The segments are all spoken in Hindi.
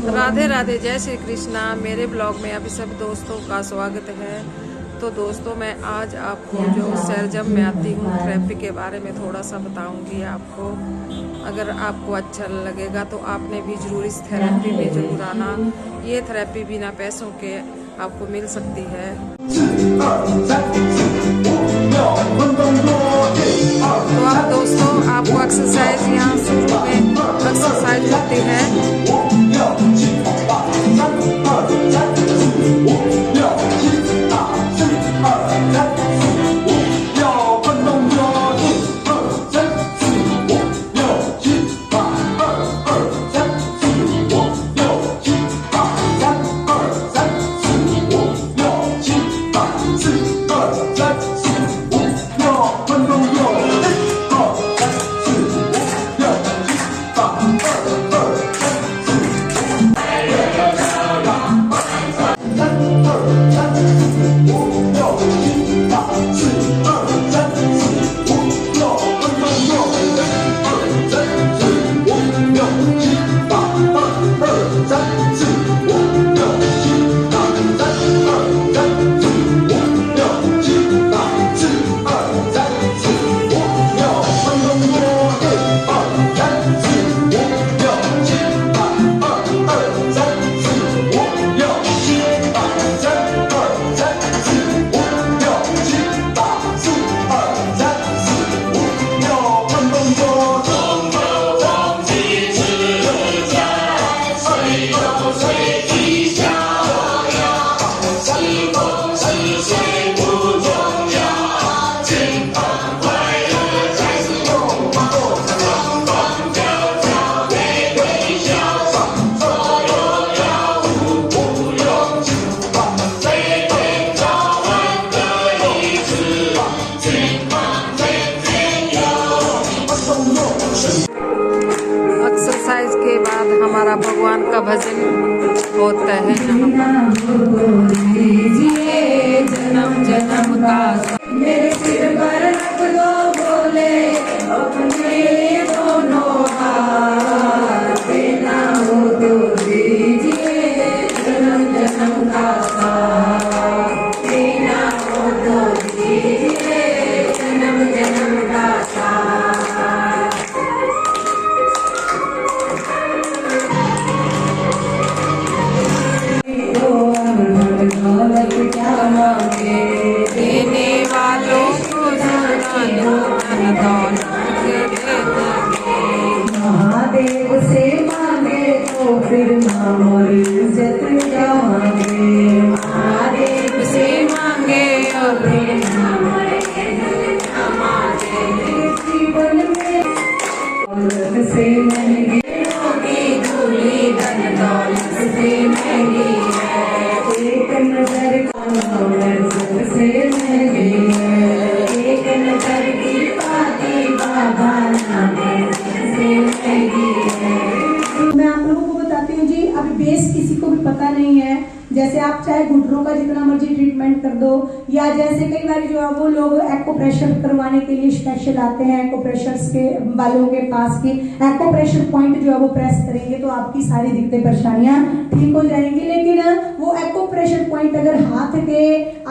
राधे राधे, जय श्री कृष्णा। मेरे ब्लॉग में अभी सब दोस्तों का स्वागत है। तो दोस्तों, मैं आज आपको जो सरजम में आती हूँ थेरेपी के बारे में थोड़ा सा बताऊंगी आपको। अगर आपको अच्छा लगेगा तो आपने भी ज़रूर इस थेरेपी में ज़रूर आना। ये थेरेपी बिना पैसों के आपको मिल सकती है। तो अब दोस्तों, आपको एक्सरसाइज यहाँ शुरू में एक्सरसाइज होती है। एक्सरसाइज के बाद हमारा भगवान का भजन होता है। जन्म जन्म का मेरे सिर पर रख दो बोले अपने दोनों हाथ, देना हो तो दीजिए जन्म जन्म का साथ, देना हो तो दीजिए जन्म जन्म का साथ। क्या मांगे देने वालों को महादेव से मांगे तो फिर नाम और इज्जत क्या मांगे, महादेव से मांगे और फिर नाम और इज्जत क्या मांगे। जीवन में दौलत से महंगी होगी धूली, धन दौलत से महंगी है एक नजर से महंगी है, एक नजर की बाती बाबा से महंगी है। मैं आप लोगों को बताती हूँ जी, अभी बेस किसी को भी पता नहीं है। जैसे आप चाहे घुटनों का जितना मर्जी ट्रीटमेंट कर दो, या जैसे कई बार जो है वो लोग एक्को प्रेशर करवाने के लिए स्पेशल आते हैं एक्को प्रेशर्स के वालों के पास की एक्को प्रेशर पॉइंट जो है वो प्रेस करेंगे तो आपकी सारी दिक्कतें परेशानियां ठीक हो जाएंगी। लेकिन वो एक्को प्रेशर पॉइंट अगर हाथ के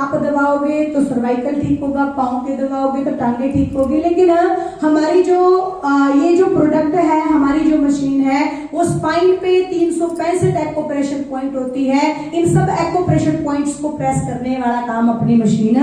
आप दबाओगे तो सर्वाइकल ठीक होगा, पाँव के दबाओगे तो टांगे ठीक होगी। लेकिन हमारी जो ये जो प्रोडक्ट है, हमारी जो मशीन है, वो स्पाइन पे 365 एक्को प्रेशर पॉइंट होती है। इन सब एक्को प्रेशर पॉइंट्स को प्रेस करने वाला काम अपनी मशीन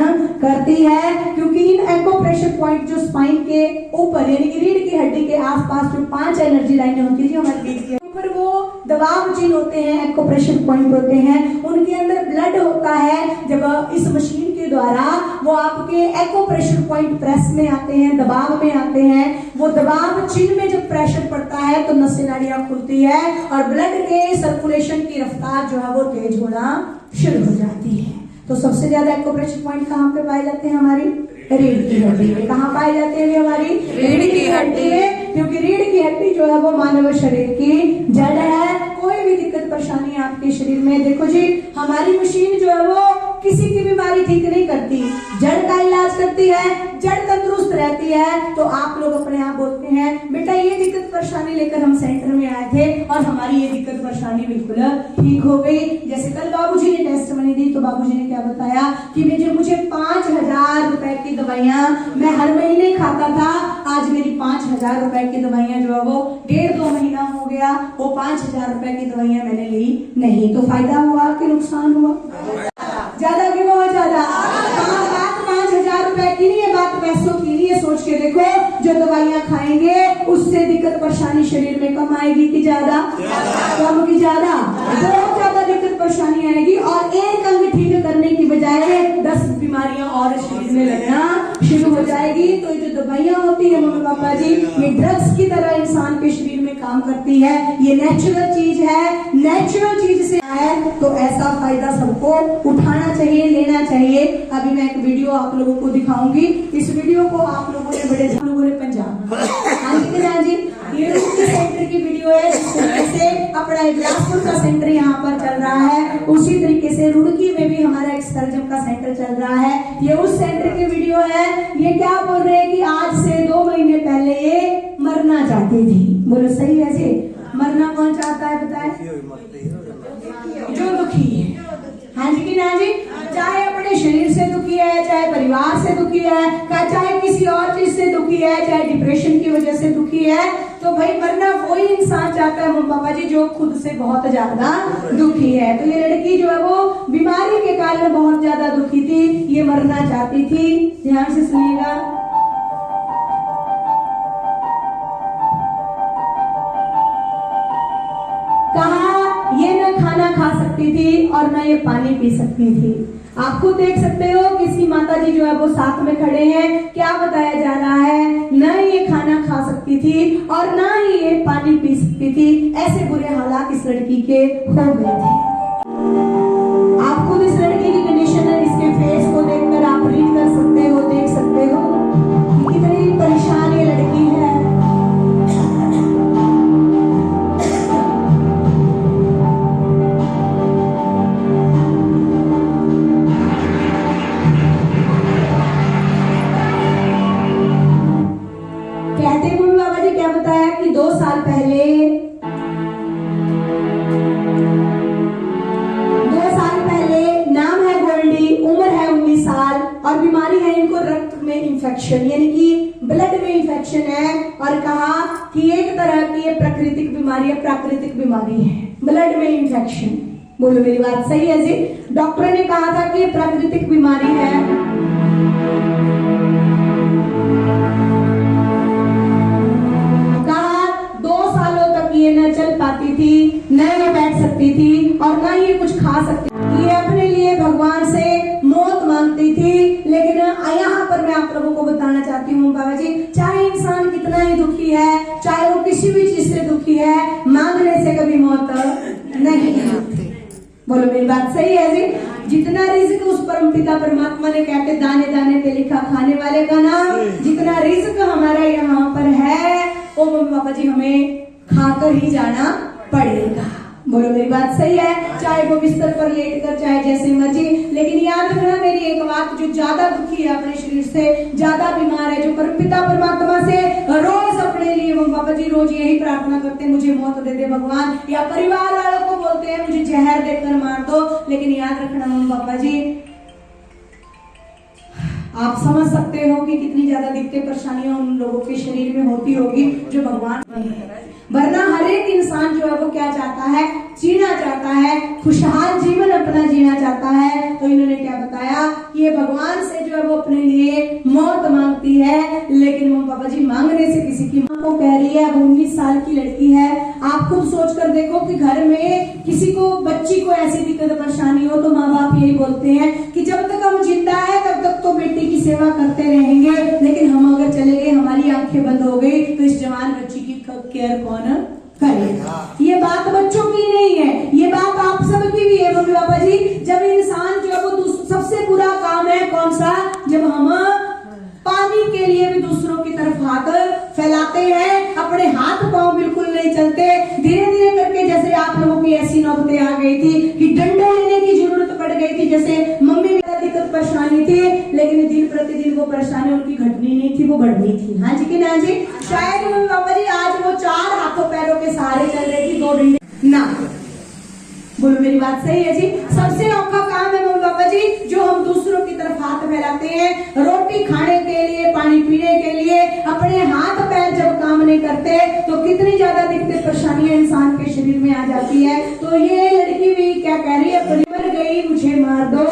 करती है, क्योंकि इन एक्को प्रेशर पॉइंट जो स्पाइन के ऊपर यानी कि रीढ़ की हड्डी के आसपास जो 5 एनर्जी लाइनें होती है जो हमारी रीढ़ के ऊपर, वो दबाव चिन्ह होते हैं, एक्को प्रेशर पॉइंट होते हैं, उनके अंदर ब्लड होता है। जब इस मशीन के द्वारा वो आपके एक्को प्रेशर पॉइंट प्रेस में आते हैं, दबाव में आते हैं, वो दबाव चिन्ह में जब प्रेशर पड़ता है तो नसें नाड़ियां खुलती है और ब्लड के सर्कुलेशन की रफ्तार जो है वो तेज होना शुरू हो जाती है। तो सबसे ज्यादा एक्को प्रेशर पॉइंट कहाँ पे पाए जाते हैं? हमारी रीढ़ की हड्डी में। कहाँ पाए जाते हैं? हमारी रीढ़ की हड्डी में, क्योंकि रीढ़ की हड्डी जो है वो मानव शरीर की जड़ है। कोई भी दिक्कत परेशानी आपके शरीर में, देखो जी हमारी मशीन जो है वो किसी की बीमारी ठीक नहीं करती, जड़ का इलाज करती है, जड़ तंदुरुस्त रहती है। तो आप लोग अपने आप बोलते हैं बेटा ये दिक्कत परेशानी लेकर हम सेंटर में आए थे और हमारी ये दिक्कत परेशानी बिल्कुल ठीक हो गई। जैसे कल बाबूजी ने टेस्टमनी दी तो बाबूजी ने क्या बताया कि मुझे 5,000 रुपए की दवाइयां मैं हर महीने खाता था, आज मेरी 5,000 रुपए की दवाइयां जो है वो 1.5-2 महीना हो गया, वो 5,000 रुपए की दवाइयां मैंने ली नहीं। तो फायदा हुआ कि नुकसान हुआ? ज्यादा की बहुत ज्यादा। बात 5,000 रुपए की नहीं है, बात पैसों की नहीं है। सोच के देखो जो दवाइयां खाएंगे उससे दिक्कत परेशानी शरीर में कम आएगी कि ज्यादा? कम की ज्यादा? बहुत ज्यादा दिक्कत परेशानी आएगी और एक अंग ठीक करने की बजाय 10 बीमारियां और शरीर में लगना शुरू हो जाएगी। तो ये जो दवाइयां होती है मम्मी पापा जी, ये ड्रग्स की तरह इंसान के शरीर में काम करती है। ये नेचुरल चीज है, नेचुरल चीज से है, तो ऐसा फायदा सबको उठाना चाहिए, लेना चाहिए। अभी मैं एक वीडियो आप लोगों को दिखाऊंगी। इस वीडियो को आप लोगों ने बड़े लोगों ने पंजाब, हाँ जी, ये रुड़की सेंटर की वीडियो है। जिस तरीके से अपना बिलासपुर का सेंटर यहाँ पर चल रहा है, उसी तरीके से रुड़की में भी हमारा एक सर्जम का सेंटर चल रहा है। ये उस सेंटर की वीडियो है। ये क्या बोल रहे हैं कि आज से 2 महीने पहले ये मरना चाहती थी। बोलो सही है जी? मरना कौन चाहता है बताए? जो दुखी है, हाँ जी कि ना जी? चाहे अपने शरीर से दुखी है, चाहे परिवार से दुखी है, चाहे किसी और चीज से दुखी है, चाहे डिप्रेशन की वजह से दुखी है, तो भाई मरना वही इंसान चाहता है मम्मी पापा जी जो खुद से बहुत ज्यादा दुखी है। तो ये लड़की जो है वो बीमारी के कारण बहुत ज्यादा दुखी थी, ये मरना चाहती थी। ध्यान से सुनिएगा। कहा ये न खाना खा सकती थी और न ये पानी पी सकती थी। आप खुद देख सकते हो किसी माता जी जो है वो साथ में खड़े हैं, क्या बताया जा रहा है? न ये खाना खा सकती थी और न ही ये पानी पी सकती थी। ऐसे बुरे हालात इस लड़की के हो गए थे। आप खुद इस लड़की की कंडीशन है, इसके फेस को देखकर आप रीड कर सकते हो, देख सकते हो कि कितनी परेशान ये लड़की है। कि 2 साल पहले नाम है गोल्डी, उम्र है 19 साल और बीमारी है इनको रक्त में इंफेक्शन, यानी कि ब्लड में इंफेक्शन है। और कहा कि एक तरह की ये प्राकृतिक बीमारी है, ब्लड में इंफेक्शन। बोलो मेरी बात सही है जी? डॉक्टर ने कहा था कि ये प्राकृतिक बीमारी है। ये न चल पाती थी, न ये बैठ सकती थी और न ये कुछ खा सकती थी। ये अपने लिए भगवान से मौत मांगती थी। लेकिन यहाँ पर मैं आप लोगों को बताना चाहती हूँ बाबा जी, चाहे इंसान कितना ही दुखी है, चाहे वो किसी भी चीज से दुखी है, मांगने से कभी मौत नहीं आती। बोलो मेरी बात सही है जी? जितना रिज़्क उस परमपिता परमात्मा ने कहते दाने दाने पे लिखा खाने वाले का नाम, जितना रिज़्क हमारा यहाँ पर है वो मम्मी पापा जी हमें खाकर ही जाना पड़ेगा। बोलो मेरी बात सही है? चाहे वो बिस्तर पर लेट कर, चाहे जैसे मर्जी। लेकिन याद रखना मेरी एक बात, जो ज्यादा दुखी है अपने शरीर से, ज्यादा बीमार है, जो परमपिता परमात्मा से रोज अपने लिए वो बाबा जी रोज यही प्रार्थना करते हैं मुझे मौत दे दे भगवान, या परिवार वालों को बोलते हैं मुझे जहर देकर मार दो। लेकिन याद रखना मम्मी पापा जी, आप समझ सकते हो कि कितनी ज्यादा दिक्कतें परेशानियां उन लोगों के शरीर में होती होगी जो भगवान है। वरना हर एक इंसान जो है वो क्या चाहता है? जीना चाहता है, खुशहाल जीवन अपना जीना चाहता है। तो इन्होंने क्या बताया कि ये भगवान से जो है वो अपने लिए मौत मांगती है। लेकिन मम्मी पापा जी मांगने से किसी की मां को कह रही है, 19 साल की लड़की है। आप खुद सोच कर देखो कि घर में किसी को, बच्ची को ऐसी दिक्कत परेशानी हो तो माँ बाप यही बोलते हैं कि जब तक हम जिंदा है तब तक तो बेटी की सेवा करते रहेंगे, लेकिन हम अगर चले गए, हमारी आंखें बंद हो गई, तो इस जवान बच्ची की केयर कौन करेगा? ये बात बच्चों की नहीं है, ये बात आप सबकी भी है मम्मी पापा जी। जब इंसान जो है वो सबसे बुरा काम है कौन सा? जब हम पानी के लिए भी दूसरों की तरफ हाथ फैलाते हैं, अपने हाथ पांव बिल्कुल नहीं चलते। धीरे धीरे करके जैसे आप लोगों की ऐसी नौबतें आ गई थी कि डंडे लेने की जरूरत पड़ गई थी। जैसे मम्मी प्रतिदिन वो परेशानी उनकी घटनी नहीं थी, वो बढ़नी थी। हाँ जी कि ना जी? शायद मम्मी पापा जी आज वो 4 हाथों पैरों के सहारे चल रही थी, 2 डंडे ना। बोलो मेरी बात सही है जी? सबसे औखा काम है मम्मी पापा जी जो हम दूसरों की तरफ हाथ फैलाते हैं, रोटी खाने के लिए, पानी पीने के लिए, अपने हाथ पैर जब काम नहीं करते तो कितनी ज्यादा दिक्कत परेशानियां इंसान के शरीर में आ जाती है। तो ये लड़की भी क्या कह रही है, मर गई मुझे मार दो।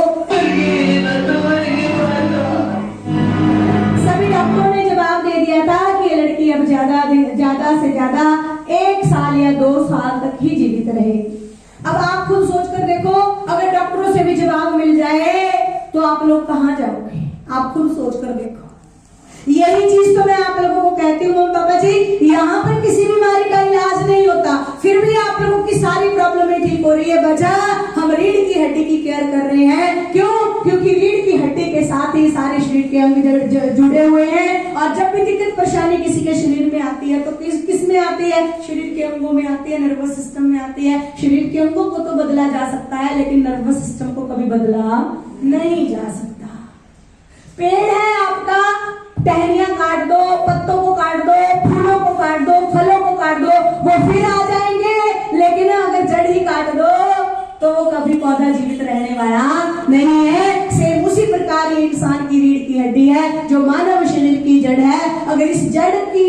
सभी डॉक्टरों ने जवाब दे दिया था कि ये लड़की अब ज्यादा से ज्यादा 1 साल या 2 साल तक ही जीवित रहेगी। अब आप खुद सोच कर देखो, अगर डॉक्टरों से भी जवाब मिल जाए तो आप लोग कहाँ जाओगे? आप खुद सोच कर देखो। यही चीज तो मैं आप लोगों को कहती हूँ मम्मी पापा जी, यहाँ पर किसी बीमारी का इलाज नहीं होता, फिर भी आप लोगों की सारी प्रॉब्लम ठीक हो रही है। वजह हम रीढ़ की हड्डी की केयर कर रहे हैं। क्यों? क्योंकि रीढ़ की हड्डी के साथ ही सारे शरीर के अंग जुड़े हुए हैं, और जब भी दिक्कत परेशानी किसी के शरीर में आती है तो किस में आती है? शरीर के अंगों में आती है, नर्वस सिस्टम में आती है। शरीर के अंगों को तो बदला जा सकता है, लेकिन नर्वस सिस्टम को कभी बदला नहीं जा सकता। पेड़ है आपका, टहनियां काट दो, पत्तों को काट दो, फूलों को काट दो, फलों को काट दो, वो फिर आ जाएंगे, लेकिन अगर जड़ ही काट दो तो वो कभी पौधा जीवित रहने वाला नहीं है। सेम उसी प्रकार ये इंसान की रीढ़ की हड्डी है जो मानव शरीर की जड़ है। अगर इस जड़ की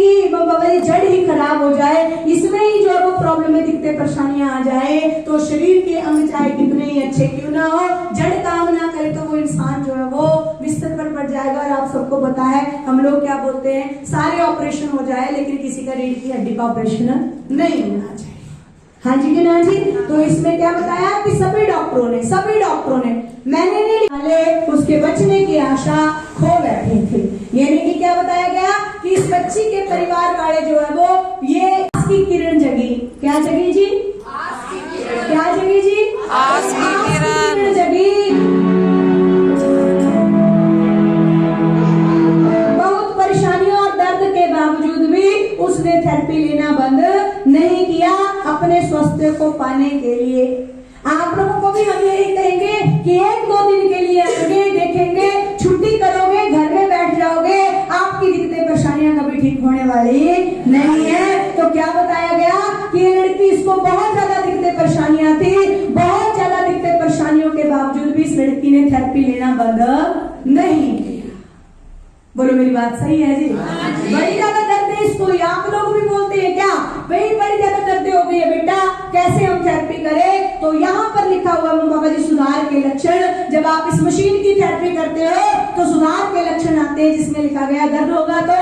जड़ ही खराब हो जाए, इसमें ही जो है वो प्रॉब्लम में दिक्कतें परेशानियां आ जाए, तो शरीर के अंग चाहे कितने ही अच्छे क्यों ना हो, जड़ काम ना करे तो वो इंसान जो है वो बिस्तर पर पड़ जाएगा। और आप सबको पता है हम लोग क्या बोलते हैं, सारे ऑपरेशन हो जाए लेकिन किसी का रीढ़ की हड्डी का ऑपरेशन नहीं होना चाहिए। हाँ जी कि ना जी? तो इसमें क्या बताया कि सभी डॉक्टरों ने मैंने नहीं वाले उसके बचने की आशा खो बैठे थे। यानी कि क्या बताया गया कि इस बच्ची के परिवार वाले जो है वो ये आस की किरण जगी। क्या जगी जी? क्या जगी जी? आस की किरण जगी। बहुत परेशानियों और दर्द के बावजूद भी उसने थेरेपी लेना बंद नहीं किया अपने स्वास्थ्य को पाने के लिए। आप लोगों को भी हम यही कहेंगे कि 1-2 दिन के लिए आगे देखेंगे, छुट्टी करोगे, घर में बैठ जाओगे, आपकी दिक्कतें परेशानियां कभी ठीक होने वाली नहीं है। तो क्या बताया गया कि ये लड़की, इसको बहुत ज्यादा दिक्कतें परेशानियां थी, बहुत ज्यादा दिक्कतें परेशानियों के बावजूद भी इस लड़की ने थेरेपी लेना बंद नहीं किया। बोलो मेरी बात सही है जी? बड़ी ज्यादा दर्द है इसको, आप लोग भी बोलते हैं क्या भाई बड़ी ज्यादा दर्द हो गई है बेटा, कैसे हम थेरेपी करें? तो यहाँ पर लिखा हुआ बाबा जी सुधार के लक्षण। जब आप इस मशीन की थेरेपी करते हो तो सुधार के लक्षण आते हैं, जिसमें लिखा गया दर्द होगा तो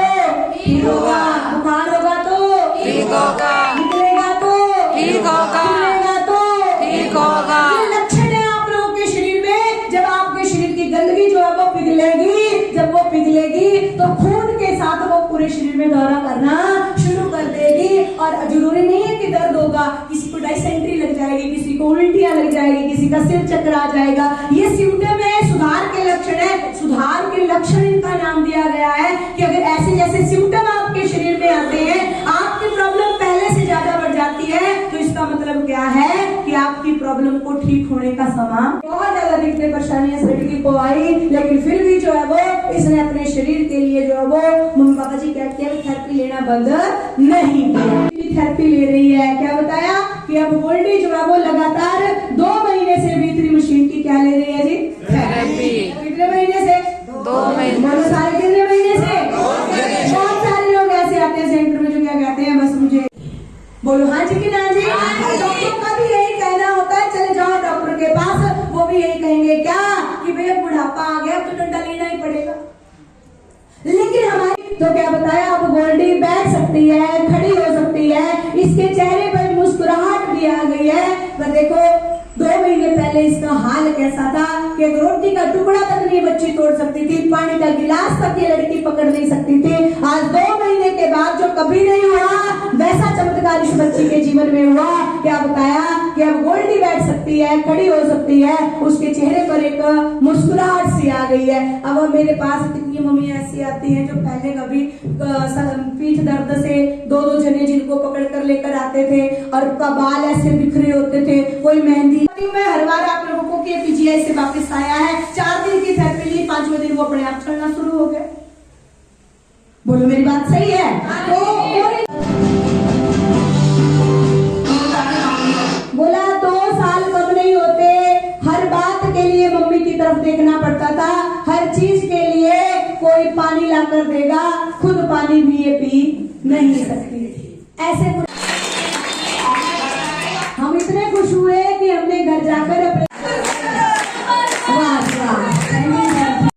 ठीक होगा, बुखार होगा तो ठीक होगा, निकलेगा तो ठीक होगा, खुलेगा तो ठीक होगा। ये लक्षण है आप लोगों के शरीर में। जब आपके शरीर की गंदगी जो है वो पिघलेगी, जब वो पिघलेगी तो खून के साथ वो पूरे शरीर में दौरा करना शुरू कर देगी। और जरूरी नहीं है कि दर्द होगा, किसी को डायसेंट्री लग जाएगी, किसी को उल्टियां लग जाएगी, किसी का सिर चक्कर आ जाएगा। ये सिम्टम है, सुधार के लक्षण है। सुधार के लक्षण इनका नाम दिया गया है कि अगर ऐसे जैसे सिम्टम आपके शरीर में आते हैं, आपकी प्रॉब्लम पहले से ज्यादा बढ़ जाती है, तो इसका मतलब क्या है कि आपकी प्रॉब्लम को ठीक होने का समय बहुत ज्यादा दिक्कतें परेशानियां इस लड़की को आई, लेकिन फिर भी जो है वो इसने अपने शरीर के लिए जो है वो मम्मी पापा जी कहते हैं थेरेपी लेना बंद नहीं किया। थेरेपी ले रही है। क्या बताया कि अब गोल्डी जो है वो लगातार 2 महीने से भीतरी मशीन की क्या ले रही है जी? थेरेपी। कितने महीने से? 2 महीने। बोलो सारे कितने महीने से? बहुत सारे लोग ऐसे आते हैं सेंटर में जो क्या कहते हैं बस मुझे बोलो हाँ जी कि ना जी? डॉक्टर का भी यही कहना होता है, चले जाओ डॉक्टर के पास, वो भी यही कहेंगे क्या कि भैया बुढ़ापा आ गया तो डंडा लेना ही पड़ेगा। लेकिन हमारी तो क्या बताया, अब गोल्डी बैठ सकती है, खड़ी हो सकती है, इसके चेहरे पर मुस्कुराहट भी आ गई है। पर देखो 2 महीने पहले इसका हाल कैसा था कि रोटी का टुकड़ा तक नहीं बच्ची तोड़ सकती थी, पानी का गिलास तक ये लड़की पकड़ नहीं सकती थी। आज 2 महीने के बाद जो कभी नहीं हुआ वैसा चमत्कार इस बच्ची के जीवन में हुआ। क्या बताया कि अब गोल्डी बैठ सकती है, खड़ी हो सकती है, उसके चेहरे पर एक मुस्कुराहट सी आ गई है। अब मेरे पास कितनी मम्मी ऐसी आती हैं जो पहले कभी पीठ दर्द से 2-2 जने जिनको पकड़ कर लेकर आते थे और उनका बाल ऐसे बिखरे होते थे, कोई मेहंदी। मैं हर बार आप लोगों को के पीजीआई से वापस आया है, 4 दिन की थेरेपी ली, 5वें दिन वो अपने आप चलना शुरू हो गए। बोलो मेरी बात सही है? तो बोला 2 साल कम नहीं होते, हर बात के लिए मम्मी की तरफ देखना पड़ता था, हर चीज के लिए कोई पानी ला कर देगा, खुद पानी भी ये पी नहीं सकती थी। ऐसे हम इतने खुश हुए कि हमने घर जाकर